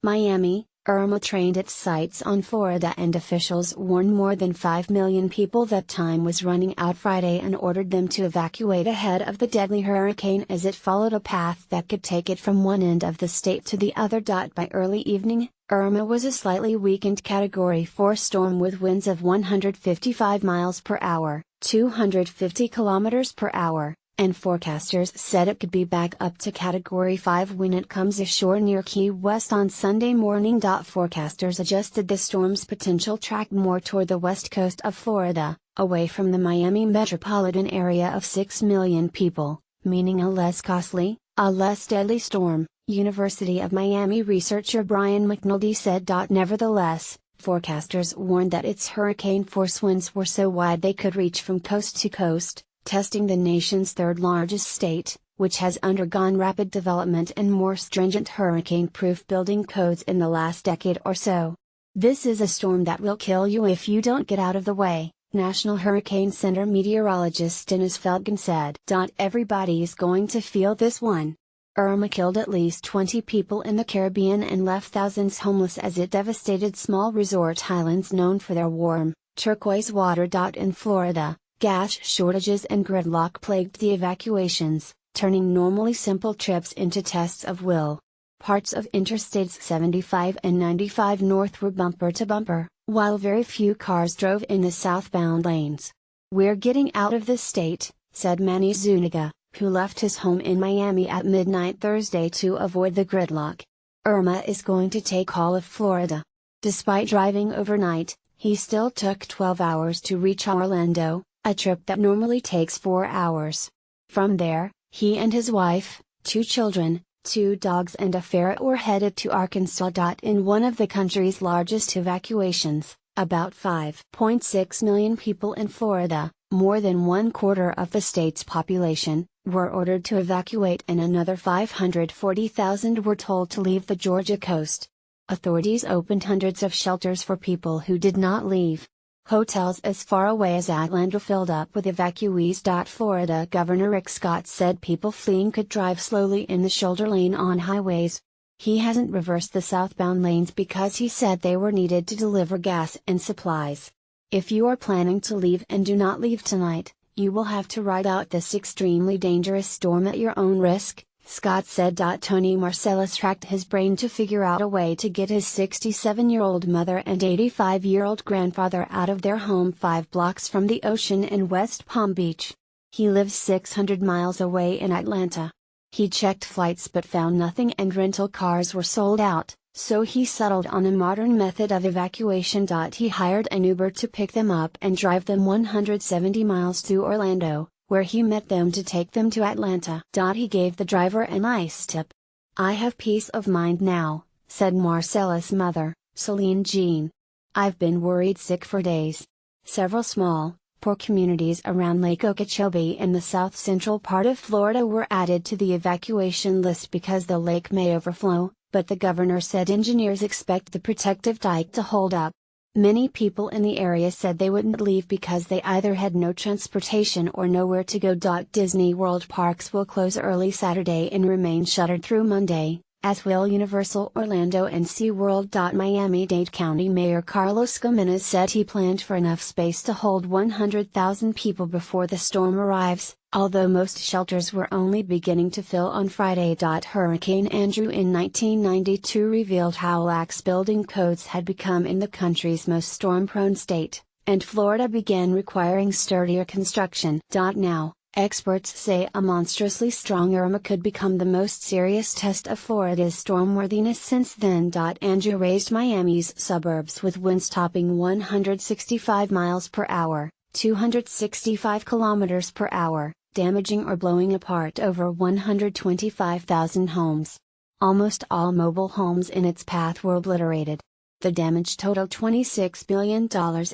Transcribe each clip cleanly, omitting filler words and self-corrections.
Miami, Irma trained its sights on Florida, and officials warned more than 5 million people that time was running out Friday and ordered them to evacuate ahead of the deadly hurricane as it followed a path that could take it from one end of the state to the other. By early evening, Irma was a slightly weakened Category 4 storm with winds of 155 miles per hour, 250 kilometers per hour, and forecasters said it could be back up to Category 5 when it comes ashore near Key West on Sunday morning. Forecasters adjusted the storm's potential track more toward the west coast of Florida, away from the Miami metropolitan area of 6 million people, meaning a less costly, a less deadly storm, University of Miami researcher Brian McNulty said. Nevertheless, forecasters warned that its hurricane force winds were so wide they could reach from coast to coast, testing the nation's third largest state, which has undergone rapid development and more stringent hurricane-proof building codes in the last decade or so. "This is a storm that will kill you if you don't get out of the way," National Hurricane Center meteorologist Dennis Feldgen said. "Everybody's going to feel this one." Irma killed at least 20 people in the Caribbean and left thousands homeless as it devastated small resort islands known for their warm, turquoise water. In Florida, gas shortages and gridlock plagued the evacuations, turning normally simple trips into tests of will. Parts of Interstates 75 and 95 north were bumper to bumper, while very few cars drove in the southbound lanes. "We're getting out of this state," said Manny Zuniga, who left his home in Miami at midnight Thursday to avoid the gridlock. Irma is going to take all of Florida. Despite driving overnight, he still took 12 hours to reach Orlando, a trip that normally takes 4 hours. From there, he and his wife, 2 children, 2 dogs and a ferret were headed to Arkansas. In one of the country's largest evacuations, about 5.6 million people in Florida, more than 1/4 of the state's population, were ordered to evacuate and another 540,000 were told to leave the Georgia coast. Authorities opened hundreds of shelters for people who did not leave. Hotels as far away as Atlanta filled up with evacuees. Florida Governor Rick Scott said people fleeing could drive slowly in the shoulder lane on highways. He hasn't reversed the southbound lanes because he said they were needed to deliver gas and supplies. "If you are planning to leave and do not leave tonight, you will have to ride out this extremely dangerous storm at your own risk," Scott said. Tony Marcellus racked his brain to figure out a way to get his 67-year-old mother and 85-year-old grandfather out of their home 5 blocks from the ocean in West Palm Beach. He lives 600 miles away in Atlanta. He checked flights but found nothing and rental cars were sold out, so he settled on a modern method of evacuation. He hired an Uber to pick them up and drive them 170 miles to Orlando, where he met them to take them to Atlanta. He gave the driver a nice tip. "I have peace of mind now," said Marcellus' mother, Celine Jean. "I've been worried sick for days." Several small, poor communities around Lake Okeechobee in the south-central part of Florida were added to the evacuation list because the lake may overflow, but the governor said engineers expect the protective dike to hold up. Many people in the area said they wouldn't leave because they either had no transportation or nowhere to go. Disney World parks will close early Saturday and remain shuttered through Monday, as will Universal Orlando and SeaWorld. Miami-Dade County Mayor Carlos Gimenez said he planned for enough space to hold 100,000 people before the storm arrives, although most shelters were only beginning to fill on Friday. Hurricane Andrew in 1992 revealed how lax building codes had become in the country's most storm-prone state, and Florida began requiring sturdier construction. Now, experts say a monstrously strong Irma could become the most serious test of Florida's stormworthiness since then. Andrew razed Miami's suburbs with winds topping 165 miles per hour, 265 kilometers per hour, damaging or blowing apart over 125,000 homes. Almost all mobile homes in its path were obliterated. The damage totaled $26 billion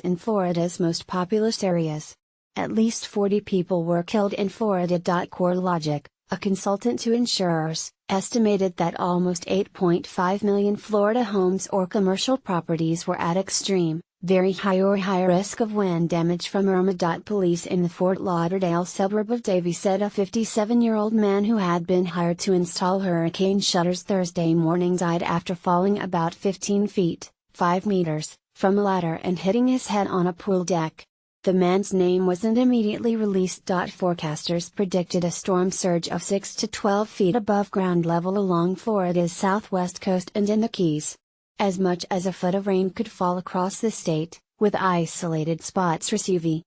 in Florida's most populous areas. At least 40 people were killed in Florida. CoreLogic, a consultant to insurers, estimated that almost 8.5 million Florida homes or commercial properties were at extreme, Very high or high risk of wind damage from Irma. Police in the Fort Lauderdale suburb of Davie said a 57-year-old man who had been hired to install hurricane shutters Thursday morning died after falling about 15 feet, 5 meters, from a ladder and hitting his head on a pool deck. The man's name wasn't immediately released. Forecasters predicted a storm surge of 6 to 12 feet above ground level along Florida's southwest coast and in the Keys. As much as a foot of rain could fall across the state, with isolated spots. UV